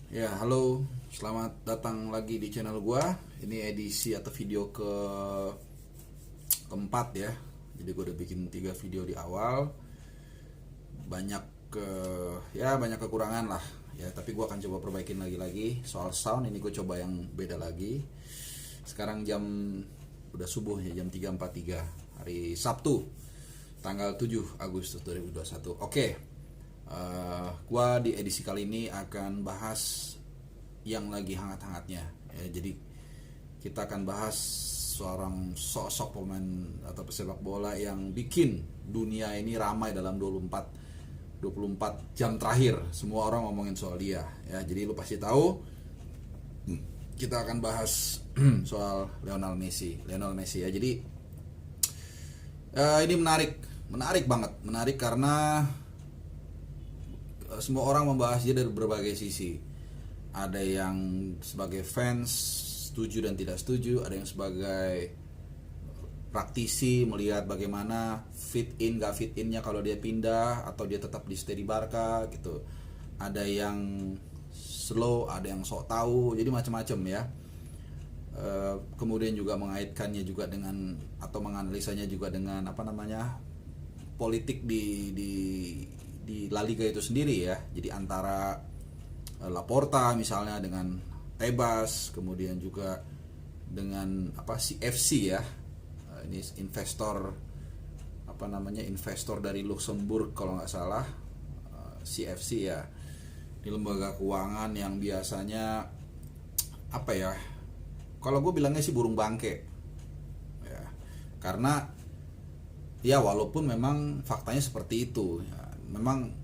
Ya, halo, selamat datang lagi di channel gua. Ini edisi atau video keempat ya. Jadi gua udah bikin 3 video di awal. Banyak banyak kekurangan lah. Ya, tapi gua akan coba perbaikin lagi. Soal sound ini gua coba yang beda lagi. Sekarang udah subuh ya, jam 3.43 hari Sabtu, tanggal 7 Agustus 2021. Oke. Gua di edisi kali ini akan bahas yang lagi hangat-hangatnya ya. Jadi kita akan bahas seorang sosok pemain atau pesepak bola yang bikin dunia ini ramai dalam 24 jam terakhir. Semua orang ngomongin soal dia ya. Jadi lu pasti tahu kita akan bahas soal Lionel Messi ya. Jadi ini menarik banget, karena semua orang membahas dia dari berbagai sisi. Ada yang sebagai fans setuju dan tidak setuju, ada yang sebagai praktisi melihat bagaimana fit in gak fit innya kalau dia pindah atau dia tetap di stay di Barca gitu. Ada yang slow, ada yang sok tahu, jadi macam-macam ya. Kemudian juga mengaitkannya juga dengan atau menganalisanya juga dengan politik di La Liga itu sendiri ya. Jadi antara Laporta misalnya dengan Tebas, kemudian juga dengan CFC ya. Ini investor dari Luxembourg kalau nggak salah, CFC ya. Ini lembaga keuangan yang biasanya kalau gue bilangnya sih burung bangke ya. Karena ya walaupun memang faktanya seperti itu ya, memang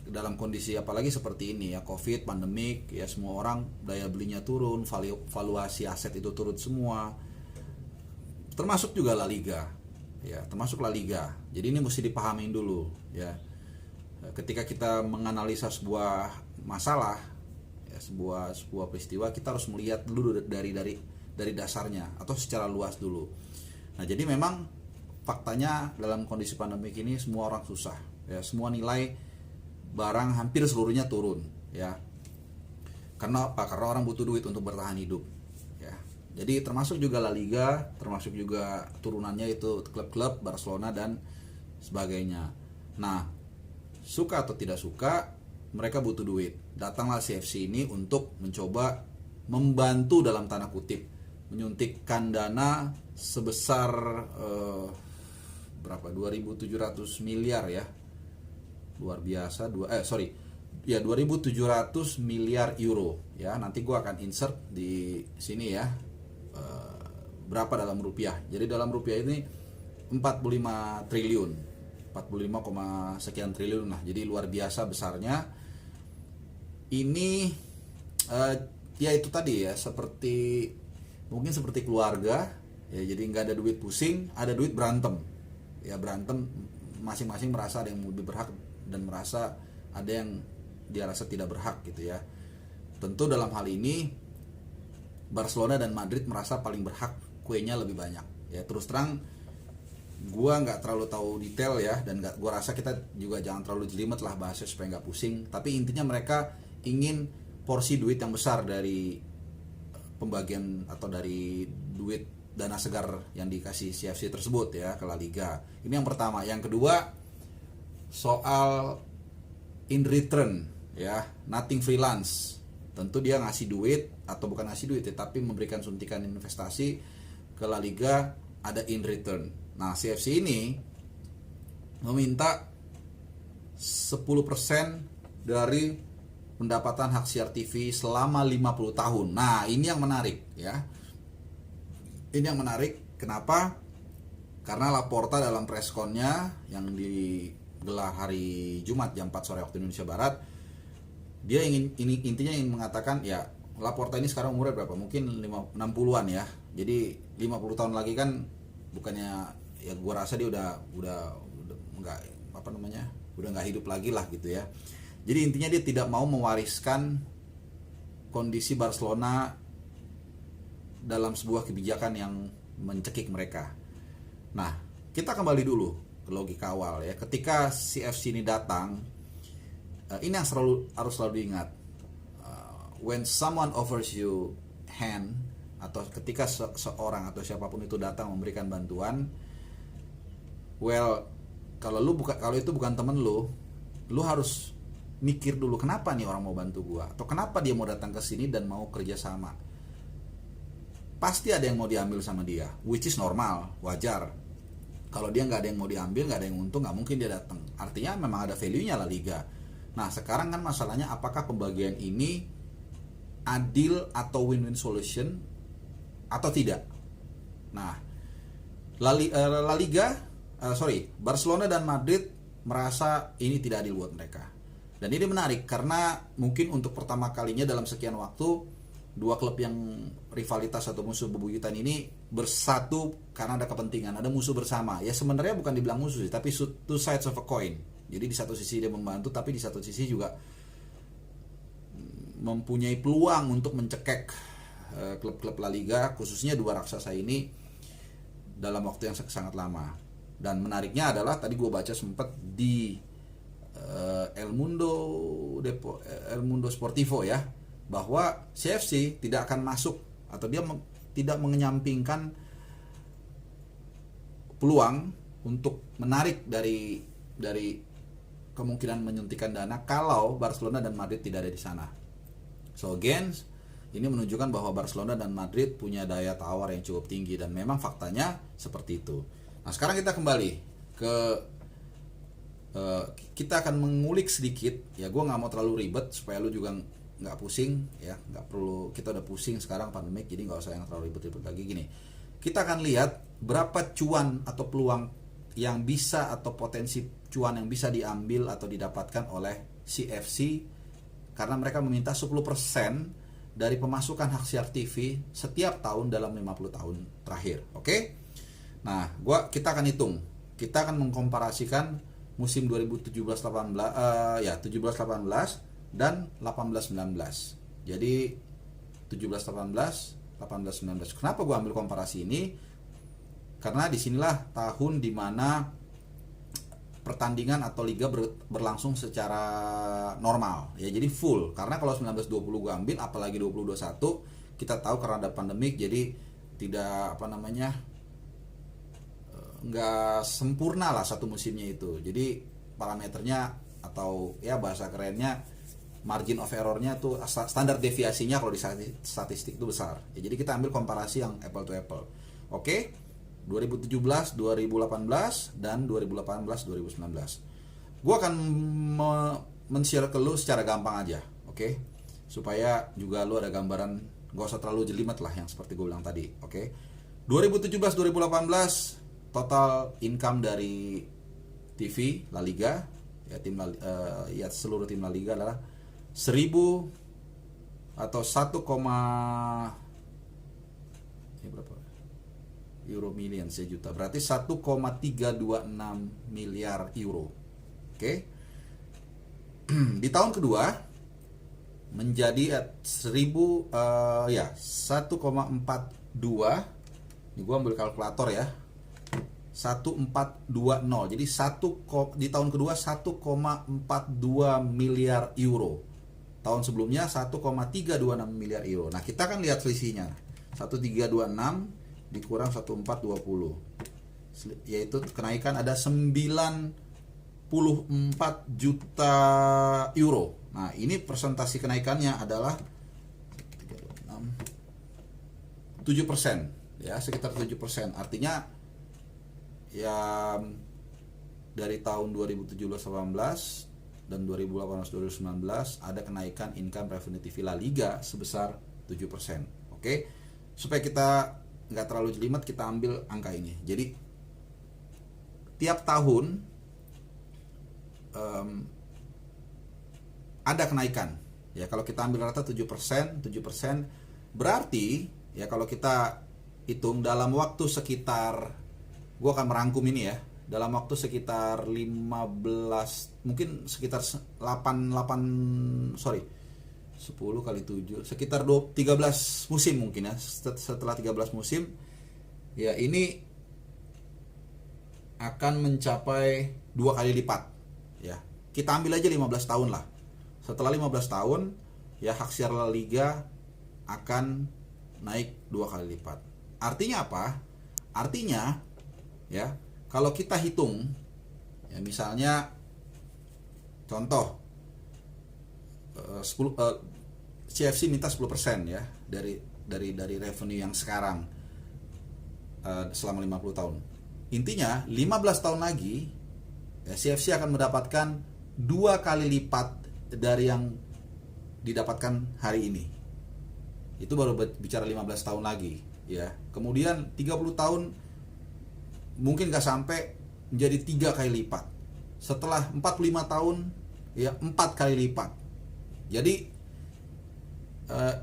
dalam kondisi apalagi seperti ini ya, COVID, pandemik ya, semua orang daya belinya turun, valuasi aset itu turun semua, termasuk juga La Liga ya, Jadi ini mesti dipahamin dulu ya. Ketika kita menganalisa sebuah masalah ya, sebuah peristiwa, kita harus melihat dulu dari dasarnya atau secara luas dulu. Nah, jadi memang faktanya dalam kondisi pandemik ini semua orang susah ya, semua nilai barang hampir seluruhnya turun ya. Karena apa? Karena orang butuh duit untuk bertahan hidup ya. Jadi termasuk juga La Liga, termasuk juga turunannya itu klub-klub Barcelona dan sebagainya. Nah, suka atau tidak suka, mereka butuh duit. Datanglah CFC ini untuk mencoba membantu dalam tanda kutip menyuntikkan dana sebesar berapa? 2.700 miliar ya. Luar biasa. 2.700 miliar euro ya. Nanti gue akan insert di sini ya, berapa dalam rupiah. Jadi dalam rupiah ini 45 triliun, 45, sekian triliun. Nah, jadi luar biasa besarnya. Ini ya itu tadi ya, mungkin seperti keluarga ya. Jadi nggak ada duit pusing, ada duit berantem ya. Berantem, masing-masing merasa ada yang lebih berhak dan merasa ada yang dia rasa tidak berhak gitu ya. Tentu dalam hal ini Barcelona dan Madrid merasa paling berhak, kuenya lebih banyak ya. Terus terang gua nggak terlalu tahu detail ya, dan gua rasa kita juga jangan terlalu jelimet lah bahasnya supaya nggak pusing. Tapi intinya mereka ingin porsi duit yang besar dari pembagian atau dari duit dana segar yang dikasih CFC tersebut ya ke La Liga. Ini yang pertama. Yang kedua, soal in return ya, nothing freelance. Tentu dia ngasih duit, atau bukan ngasih duit ya, tapi memberikan suntikan investasi ke La Liga, ada in return. Nah, CFC ini meminta 10% dari pendapatan hak siar TV selama 50 tahun. Nah, ini yang menarik ya. Ini yang menarik. Kenapa? Karena Laporta dalam pressconnya yang digelar hari Jumat jam 4 sore waktu Indonesia Barat, dia intinya ingin mengatakan ya, Laporta ini sekarang umurnya berapa? Mungkin 60-an ya. Jadi 50 tahun lagi kan, bukannya ya, gua rasa dia udah enggak udah nggak hidup lagi lah gitu ya. Jadi intinya dia tidak mau mewariskan kondisi Barcelona dalam sebuah kebijakan yang mencekik mereka. Nah, kita kembali dulu ke logika awal ya. Ketika CFC ini datang, ini yang harus selalu diingat. when someone offers you hand, atau ketika seorang atau siapapun itu datang memberikan bantuan, well, kalau itu bukan temen lu harus mikir dulu, kenapa nih orang mau bantu gua, atau kenapa dia mau datang ke sini dan mau kerja sama. Pasti ada yang mau diambil sama dia, which is normal, wajar. Kalau dia nggak ada yang mau diambil, nggak ada yang untung, nggak mungkin dia datang. Artinya memang ada value-nya La Liga. Nah sekarang kan masalahnya, apakah pembagian ini adil atau win-win solution atau tidak. Nah Barcelona dan Madrid merasa ini tidak adil buat mereka. Dan ini menarik karena mungkin untuk pertama kalinya dalam sekian waktu dua klub yang rivalitas atau musuh bebuyutan ini bersatu karena ada kepentingan, ada musuh bersama. Ya sebenarnya bukan dibilang musuh sih, tapi two sides of a coin. Jadi di satu sisi dia membantu, tapi di satu sisi juga mempunyai peluang untuk mencekek klub-klub La Liga, khususnya dua raksasa ini dalam waktu yang sangat lama. Dan menariknya adalah tadi gue baca sempat di El Mundo Sportivo ya, bahwa CFC tidak akan masuk atau dia tidak mengenyampingkan peluang untuk menarik dari kemungkinan menyuntikkan dana kalau Barcelona dan Madrid tidak ada di sana. So again, ini menunjukkan bahwa Barcelona dan Madrid punya daya tawar yang cukup tinggi, dan memang faktanya seperti itu. Nah sekarang kita kembali ke kita akan mengulik sedikit ya. Gue nggak mau terlalu ribet supaya lu juga nggak pusing ya, nggak perlu, kita udah pusing sekarang pandemik, jadi nggak usah yang terlalu ribet-ribet lagi. Gini, kita akan lihat berapa cuan atau peluang yang bisa, atau potensi cuan yang bisa diambil atau didapatkan oleh CFC karena mereka meminta 10% dari pemasukan hak siar TV setiap tahun dalam 50 tahun terakhir. Oke? Nah, kita akan hitung. Kita akan mengkomparasikan musim 2017-18 dan 18-19. Jadi 17-18, 18-19. Kenapa gue ambil komparasi ini? Karena disinilah tahun dimana pertandingan atau liga berlangsung secara normal ya, jadi full. Karena kalau 19-20 gue ambil, apalagi 20-21, kita tahu karena ada pandemik, jadi tidak nggak sempurna lah satu musimnya itu. Jadi parameternya atau ya bahasa kerennya margin of errornya tuh, standar deviasinya kalau di statistik itu besar ya. Jadi kita ambil komparasi yang apple to apple. Oke, 2017, 2018 dan 2018, 2019. Gue akan men-share ke lu secara gampang aja, oke? Supaya juga lu ada gambaran, gak usah terlalu jelimet lah yang seperti gue bilang tadi, oke? 2017, 2018 total income dari TV La Liga ya, seluruh tim La Liga adalah 1.000 atau 1, berapa euro million sejuta, berarti 1,326 miliar euro. Oke. Di tahun kedua menjadi 1,42. Ini gua ambil kalkulator ya. 1420. Jadi di tahun kedua 1,42 miliar euro. Tahun sebelumnya 1,326 miliar euro. Nah, kita kan lihat selisihnya. 1,326 dikurang 1,420. Yaitu kenaikan ada 94 juta euro. Nah, ini presentasi kenaikannya adalah 7%, ya, sekitar 7%. Artinya ya dari tahun 2017-18 dan 2018-2019 ada kenaikan income revenue TV La Liga sebesar 7%. Oke, supaya kita nggak terlalu jelimet, kita ambil angka ini. Jadi tiap tahun ada kenaikan. Ya, kalau kita ambil rata 7%, berarti ya kalau kita hitung dalam waktu sekitar, gue akan merangkum ini ya, dalam waktu sekitar 15, mungkin sekitar 10 kali 7, sekitar 13 musim mungkin ya. Setelah 13 musim ya, ini akan mencapai 2 kali lipat ya. Kita ambil aja 15 tahun lah. Setelah 15 tahun ya hak siar La Liga akan naik 2 kali lipat. Artinya apa? Artinya ya, kalau kita hitung ya, misalnya contoh 10 CFC minta 10% ya dari revenue yang sekarang selama 50 tahun. Intinya 15 tahun lagi ya, CFC akan mendapatkan 2 kali lipat dari yang didapatkan hari ini. Itu baru bicara 15 tahun lagi ya. Kemudian 30 tahun mungkin gak sampai menjadi 3 kali lipat. Setelah 45 tahun ya 4 kali lipat. Jadi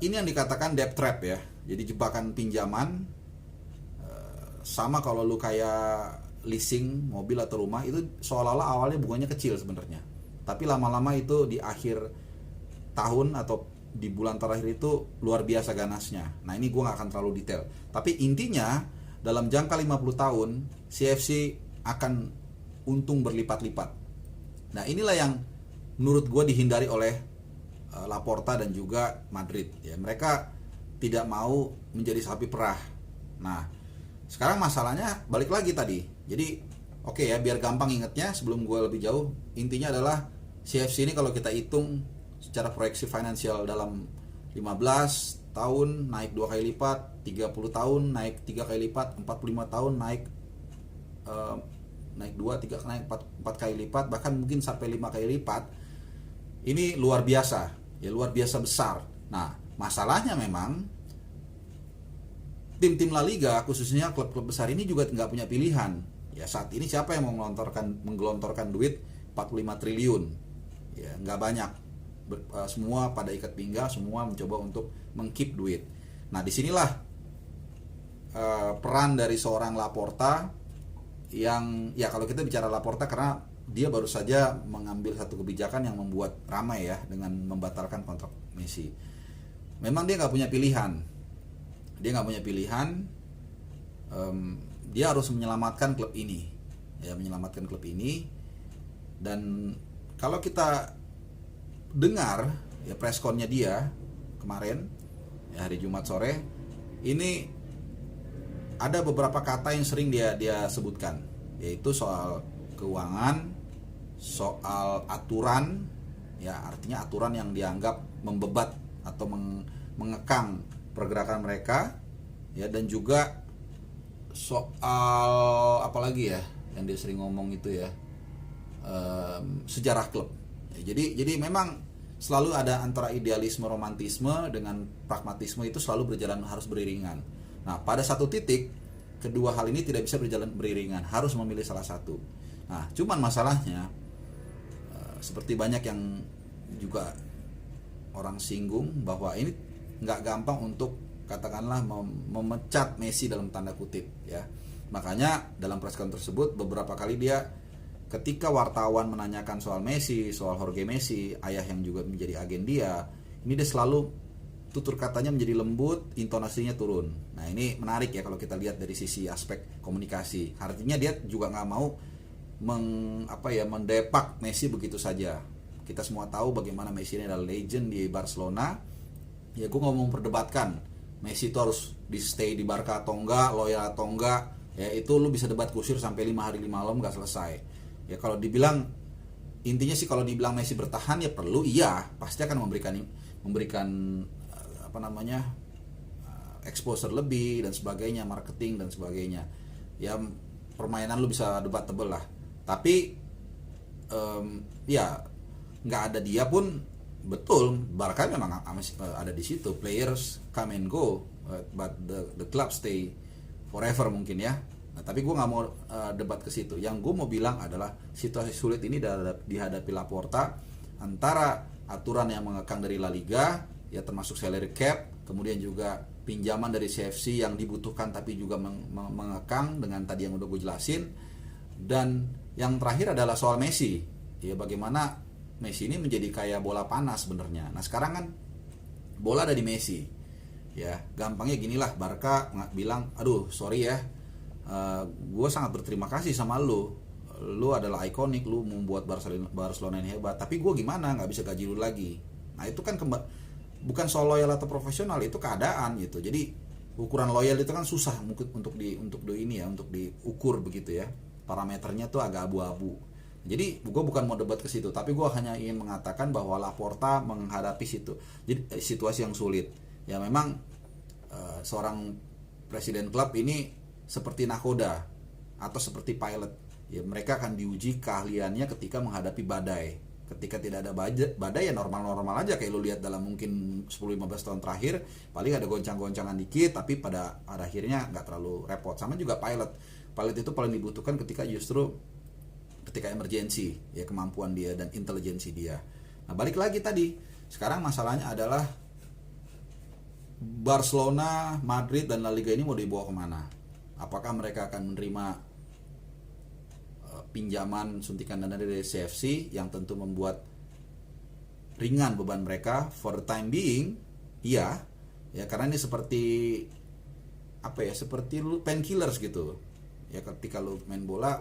ini yang dikatakan debt trap ya. Jadi jebakan pinjaman. Sama kalau lu kayak leasing mobil atau rumah, itu seolah-olah awalnya bunganya kecil sebenarnya. Tapi lama-lama itu di akhir tahun atau di bulan terakhir itu luar biasa ganasnya. Nah ini gue gak akan terlalu detail. Tapi intinya dalam jangka 50 tahun CFC akan untung berlipat-lipat. Nah inilah yang menurut gue dihindari oleh Laporta dan juga Madrid ya. Mereka tidak mau menjadi sapi perah. Nah sekarang masalahnya balik lagi tadi. Jadi oke ya, biar gampang ingetnya sebelum gue lebih jauh, intinya adalah CFC ini kalau kita hitung secara proyeksi finansial dalam 15 tahun naik 2 kali lipat, 30 tahun naik 3 kali lipat, 45 tahun naik 2, 3, naik 4 kali lipat, bahkan mungkin sampai 5 kali lipat. Ini luar biasa, ya luar biasa besar. Nah, masalahnya memang tim-tim La Liga, khususnya klub-klub besar ini juga nggak punya pilihan. Ya saat ini siapa yang mau menggelontorkan duit 45 triliun? Ya nggak banyak. Semua pada ikat pinggang, semua mencoba untuk mengkeep duit. Nah disinilah peran dari seorang Laporta yang ya, kalau kita bicara Laporta karena dia baru saja mengambil satu kebijakan yang membuat ramai ya, dengan membatalkan kontrak Messi. Memang dia nggak punya pilihan. Dia harus menyelamatkan klub ini. Ya, menyelamatkan klub ini. Dan kalau kita dengar ya press con-nya dia kemarin ya, hari Jumat sore, ini ada beberapa kata yang sering dia sebutkan, yaitu soal keuangan, soal aturan ya, artinya aturan yang dianggap membebat atau mengekang pergerakan mereka ya, dan juga soal apa lagi ya yang dia sering ngomong itu ya, sejarah klub ya. Jadi memang selalu ada antara idealisme, romantisme dengan pragmatisme, itu selalu harus beriringan. Nah pada satu titik kedua hal ini tidak bisa berjalan beriringan, harus memilih salah satu. Nah cuman masalahnya seperti banyak yang juga orang singgung bahwa ini nggak gampang untuk katakanlah memecat Messi dalam tanda kutip ya. Makanya dalam press conference tersebut beberapa kali dia, ketika wartawan menanyakan soal Messi, soal Jorge Messi, ayah yang juga menjadi agen dia, ini dia selalu tutur katanya menjadi lembut, intonasinya turun. Nah ini menarik ya kalau kita lihat dari sisi aspek komunikasi. Artinya dia juga nggak mau mendepak Messi begitu saja. Kita semua tahu bagaimana Messi ini adalah legend di Barcelona. Ya gue nggak mau memperdebatkan Messi itu harus di stay di Barca atau enggak, loyal atau enggak. Ya itu lu bisa debat kusir sampai 5 hari 5 malam nggak selesai. Ya kalau dibilang, intinya sih kalau dibilang Messi bertahan ya perlu, iya pasti akan memberikan exposure lebih dan sebagainya, marketing dan sebagainya. Ya permainan lu bisa debatable lah. Tapi ya nggak ada dia pun betul, Barca memang ada di situ, players come and go, but the club stay forever mungkin ya. Nah, tapi gue nggak mau debat ke situ. Yang gue mau bilang adalah situasi sulit ini dihadapi Laporta, antara aturan yang mengekang dari La Liga ya, termasuk salary cap, kemudian juga pinjaman dari CFC yang dibutuhkan tapi juga mengekang dengan tadi yang udah gue jelasin, dan yang terakhir adalah soal Messi ya, bagaimana Messi ini menjadi kayak bola panas sebenarnya. Nah sekarang kan bola ada di Messi ya, gampangnya ginilah, Barca bilang aduh sorry ya, gue sangat berterima kasih sama lu adalah ikonik, lu membuat Barcelona yang hebat, tapi gue gimana, nggak bisa gaji lu lagi. Nah itu kan bukan soal loyal atau profesional, itu keadaan gitu. Jadi ukuran loyal itu kan susah mungkin untuk diukur begitu ya. Parameternya tuh agak abu-abu. Jadi gue bukan mau debat ke situ, tapi gue hanya ingin mengatakan bahwa Laporta menghadapi situasi yang sulit. Ya memang seorang presiden klub ini seperti nakoda atau seperti pilot. Ya mereka akan diuji keahliannya ketika menghadapi badai. Ketika tidak ada badai ya normal-normal aja, kayak lu lihat dalam mungkin 10-15 tahun terakhir, paling ada goncang-goncangan dikit, tapi pada akhirnya nggak terlalu repot. Sama juga pilot itu paling dibutuhkan ketika emergensi, ya kemampuan dia dan intelijensi dia. Nah balik lagi tadi, sekarang masalahnya adalah Barcelona, Madrid dan La Liga ini mau dibawa kemana? Apakah mereka akan menerima pinjaman suntikan dana dari CFC yang tentu membuat ringan beban mereka for the time being? Iya, ya karena ini seperti lu painkillers gitu. Ya ketika lu main bola,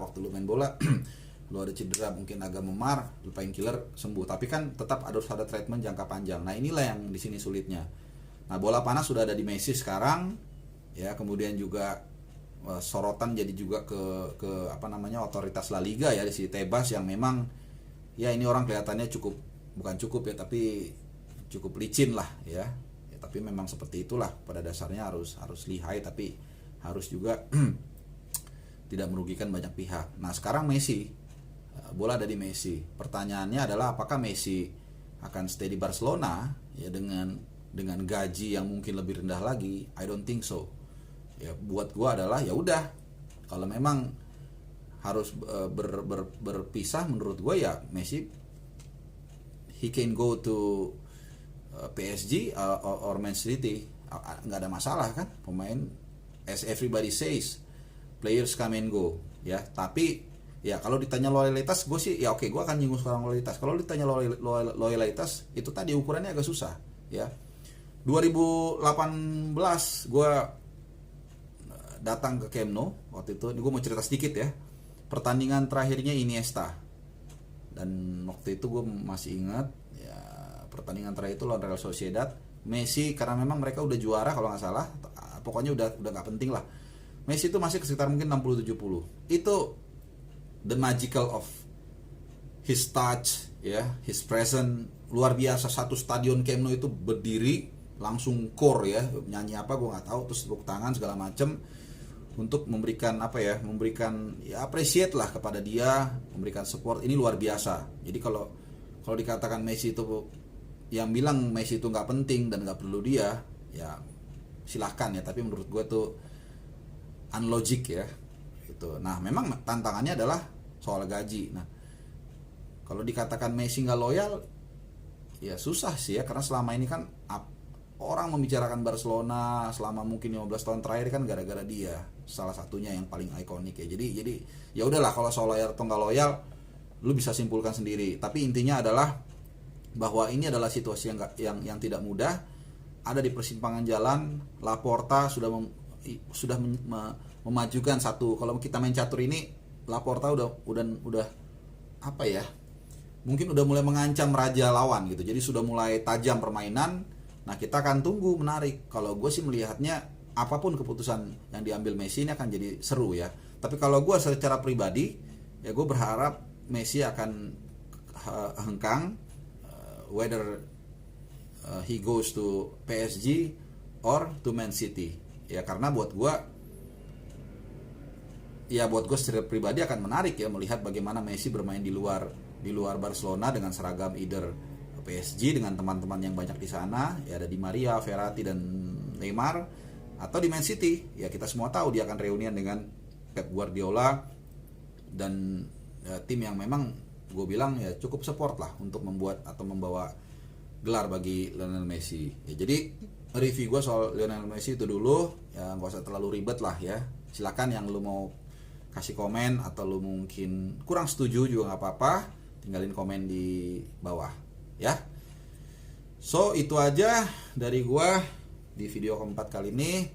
lu ada cedera mungkin agak memar, lu painkiller sembuh, tapi kan tetap harus ada treatment jangka panjang. Nah inilah yang di sini sulitnya. Nah bola panas sudah ada di Messi sekarang, ya kemudian juga sorotan jadi juga ke otoritas La Liga ya, di si Tebas yang memang ya ini orang kelihatannya bukan cukup ya, tapi cukup licin lah ya. Tapi memang seperti itulah, pada dasarnya harus lihai tapi harus juga tidak merugikan banyak pihak. Nah sekarang Messi, bola ada di Messi. Pertanyaannya adalah apakah Messi akan stay di Barcelona ya dengan gaji yang mungkin lebih rendah lagi? I don't think so. Ya buat gua adalah ya udah, kalau memang harus berpisah, menurut gua ya Messi he can go to PSG or Man City, nggak ada masalah kan. Pemain, as everybody says, players come and go ya. Tapi ya kalau ditanya loyalitas, gue sih ya oke, gue akan nyinggung sekarang loyalitas. Kalau ditanya loyalitas itu tadi ukurannya agak susah ya. 2018 gue datang ke Camp Nou waktu itu. Ini gue mau cerita sedikit ya. Pertandingan terakhirnya Iniesta, dan waktu itu gue masih ingat ya, pertandingan terakhir itu lawan Real Sociedad. Messi, karena memang mereka udah juara kalau nggak salah, pokoknya udah nggak penting lah. Messi itu masih sekitar mungkin 60-70. Itu the magical of his touch ya, his presence luar biasa. Satu stadion Camp Nou itu berdiri langsung core ya, nyanyi apa gue nggak tahu, terus tepuk tangan segala macem untuk memberikan ya appreciate lah kepada dia, memberikan support. Ini luar biasa. Jadi kalau dikatakan Messi itu, yang bilang Messi itu nggak penting dan nggak perlu dia, ya silahkan ya, tapi menurut gue tuh unlogic ya gitu. Nah memang tantangannya adalah soal gaji. Nah kalau dikatakan Messi nggak loyal, ya susah sih ya, karena selama ini kan orang membicarakan Barcelona selama mungkin 15 tahun terakhir kan gara-gara dia, salah satunya yang paling ikonik ya. Jadi ya udahlah, kalau soal loyal atau nggak loyal lu bisa simpulkan sendiri. Tapi intinya adalah bahwa ini adalah situasi yang tidak mudah. Ada di persimpangan jalan. Laporta sudah memajukan satu. Kalau kita main catur ini, Laporta udah apa ya? Mungkin udah mulai mengancam raja lawan gitu. Jadi sudah mulai tajam permainan. Nah kita akan tunggu, menarik. Kalau gue sih melihatnya apapun keputusan yang diambil Messi ini akan jadi seru ya. Tapi kalau gue secara pribadi ya gue berharap Messi akan hengkang, whether he goes to PSG or to Man City ya. Karena buat gue secara pribadi akan menarik ya melihat bagaimana Messi bermain di luar Barcelona dengan seragam either PSG dengan teman-teman yang banyak di sana ya, ada Di Maria, Verratti dan Neymar, atau di Man City ya kita semua tahu dia akan reunian dengan Pep Guardiola dan ya, tim yang memang gue bilang ya cukup support lah untuk membuat atau membawa gelar bagi Lionel Messi ya. Jadi review gue soal Lionel Messi itu dulu ya, gak usah terlalu ribet lah ya. Silakan yang lu mau kasih komen atau lu mungkin kurang setuju juga gak apa-apa, tinggalin komen di bawah ya. So itu aja dari gua di video keempat kali ini.